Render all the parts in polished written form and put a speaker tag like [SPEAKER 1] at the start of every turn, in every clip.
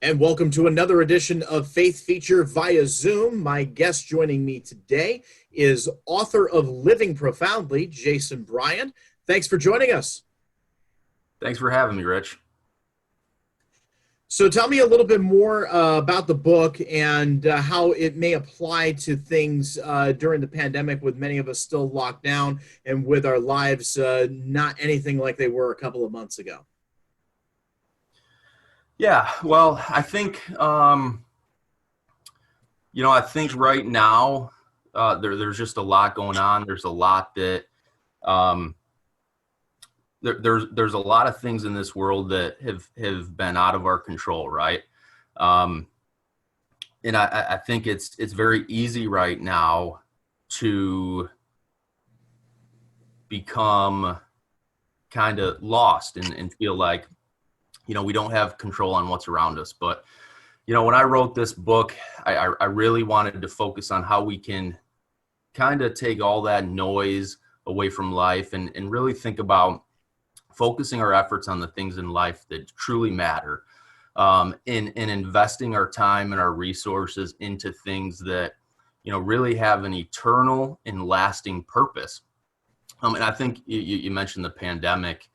[SPEAKER 1] And welcome to another edition of Faith Feature via Zoom. My guest joining me today is author of Living Profoundly, Jason Bryant. Thanks for joining us.
[SPEAKER 2] Thanks for having me, Rich.
[SPEAKER 1] So tell me a little bit more about the book and how it may apply to things during the pandemic, with many of us still locked down and with our lives not anything like they were a couple of months ago.
[SPEAKER 2] Yeah, well, I think, I think right now there's just a lot going on. There's a lot that um, there's a lot of things in this world that have been out of our control, right? Um, and I think it's very easy right now to become kind of lost and feel like, we don't have control on what's around us. But, when I wrote this book, I really wanted to focus on how we can kind of take all that noise away from life and really think about focusing our efforts on the things in life that truly matter, in investing our time and our resources into things that, really have an eternal and lasting purpose. And I think you mentioned the pandemic.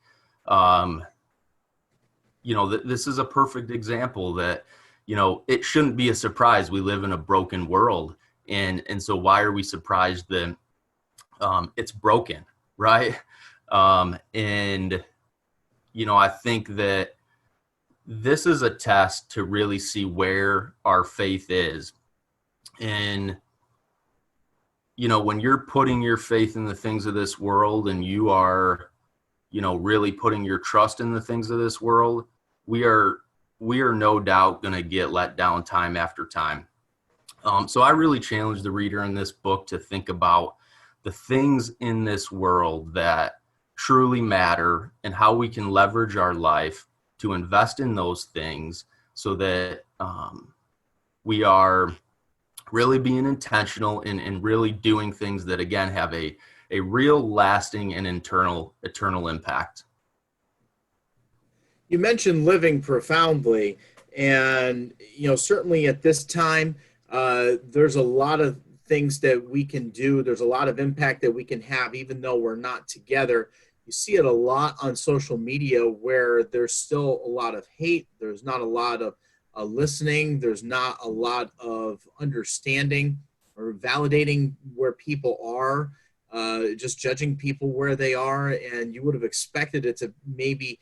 [SPEAKER 2] This is a perfect example that, it shouldn't be a surprise. We live in a broken world. And so why are we surprised that it's broken, right? I think that this is a test to really see where our faith is. And, when you're putting your faith in the things of this world and you are, really putting your trust in the things of this world, we are no doubt going to get let down time after time. So I really challenge the reader in this book to think about the things in this world that truly matter and how we can leverage our life to invest in those things so that we are really being intentional and really doing things that, again, have a real lasting and eternal impact.
[SPEAKER 1] You mentioned living profoundly, and certainly at this time, there's a lot of things that we can do. There's a lot of impact that we can have, even though we're not together. You see it a lot on social media, where there's still a lot of hate. There's not a lot of listening. There's not a lot of understanding or validating where people are, just judging people where they are. And you would have expected it to maybe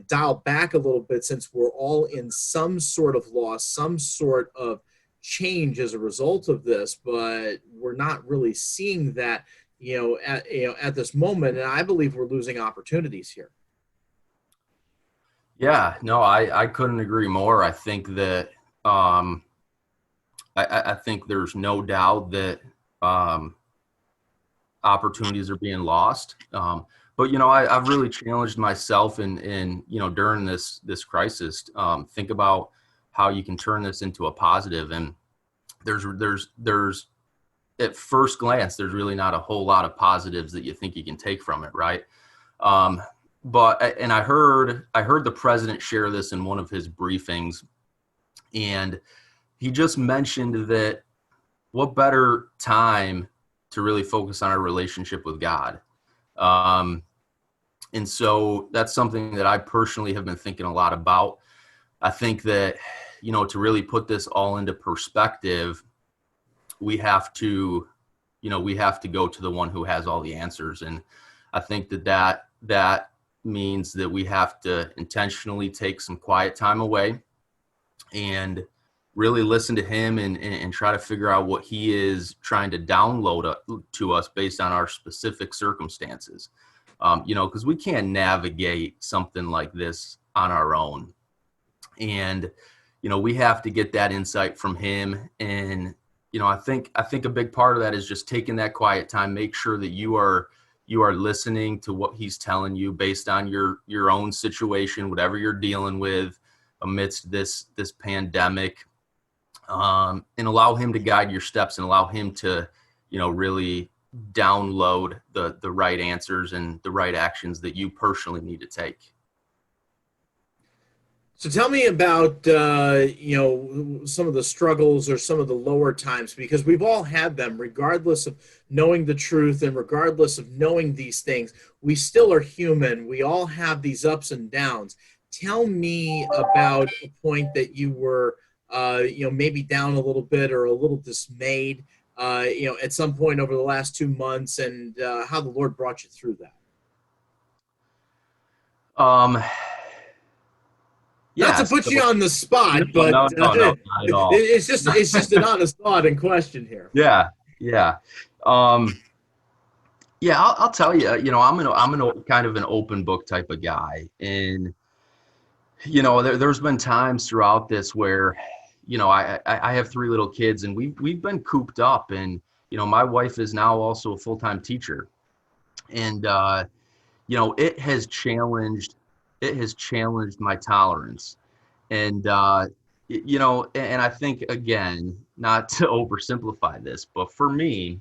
[SPEAKER 1] dial back a little bit, since we're all in some sort of loss, some sort of change as a result of this, but we're not really seeing that, at this moment. And I believe we're losing opportunities here.
[SPEAKER 2] Yeah, no, I couldn't agree more. I think that I think there's no doubt that opportunities are being lost. But I've really challenged myself in during this crisis, think about how you can turn this into a positive. And there's at first glance, there's really not a whole lot of positives that you think you can take from it, right? But I heard the president share this in one of his briefings, and he just mentioned that what better time to really focus on our relationship with God. And so that's something that I personally have been thinking a lot about. I think that, to really put this all into perspective, we have to go to the one who has all the answers. And I think that means that we have to intentionally take some quiet time away and really listen to him and try to figure out what he is trying to download to us based on our specific circumstances. Because we can't navigate something like this on our own. And, we have to get that insight from him. And, I think a big part of that is just taking that quiet time, make sure that you are listening to what he's telling you based on your own situation, whatever you're dealing with amidst this pandemic, and allow him to guide your steps and allow him to, really download the right answers and the right actions that you personally need to take.
[SPEAKER 1] So tell me about some of the struggles or some of the lower times, because we've all had them, regardless of knowing the truth and regardless of knowing these things. We still are human. We all have these ups and downs. Tell me about a point that you were maybe down a little bit or a little dismayed at some point over the last 2 months, and how the Lord brought you through that.
[SPEAKER 2] Um,
[SPEAKER 1] Not to
[SPEAKER 2] yeah.
[SPEAKER 1] put you
[SPEAKER 2] So
[SPEAKER 1] on the
[SPEAKER 2] no,
[SPEAKER 1] spot, but
[SPEAKER 2] no, no, no, not at all.
[SPEAKER 1] it's just an honest thought in question here.
[SPEAKER 2] Yeah, yeah. Um, yeah, I'll tell you, I'm an kind of an open book type of guy. And, there's been times throughout this where, I have three little kids and we've been cooped up, and, my wife is now also a full-time teacher. And, it has challenged my tolerance. And, and I think, again, not to oversimplify this, but for me,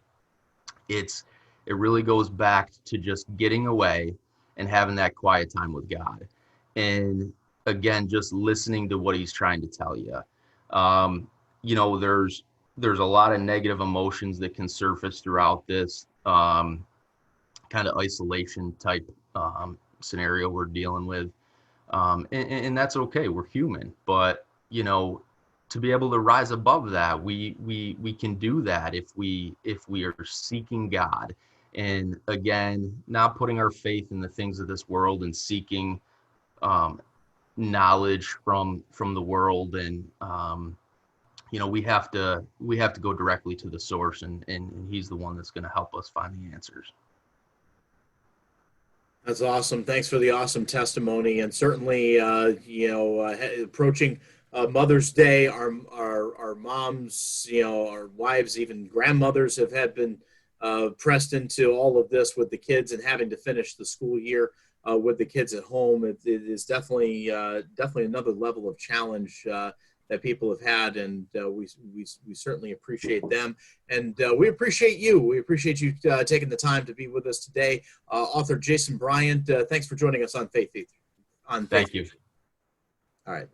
[SPEAKER 2] it's it really goes back to just getting away and having that quiet time with God. And again, just listening to what he's trying to tell you. Um, there's a lot of negative emotions that can surface throughout this kind of isolation type scenario we're dealing with. And that's okay. We're human, but to be able to rise above that, we can do that if we are seeking God, and again, not putting our faith in the things of this world and seeking um, knowledge from the world. And we have to go directly to the source, and He's the one that's going to help us find the answers.
[SPEAKER 1] That's awesome. Thanks for the awesome testimony, and certainly, approaching Mother's Day, our moms, our wives, even grandmothers have had been pressed into all of this with the kids and having to finish the school year with the kids at home. It is definitely another level of challenge that people have had, and we certainly appreciate them, and we appreciate you. We appreciate you taking the time to be with us today, author Jason Bryant. Thanks for joining us on Faith. On Faith.
[SPEAKER 2] Thank you.
[SPEAKER 1] All right.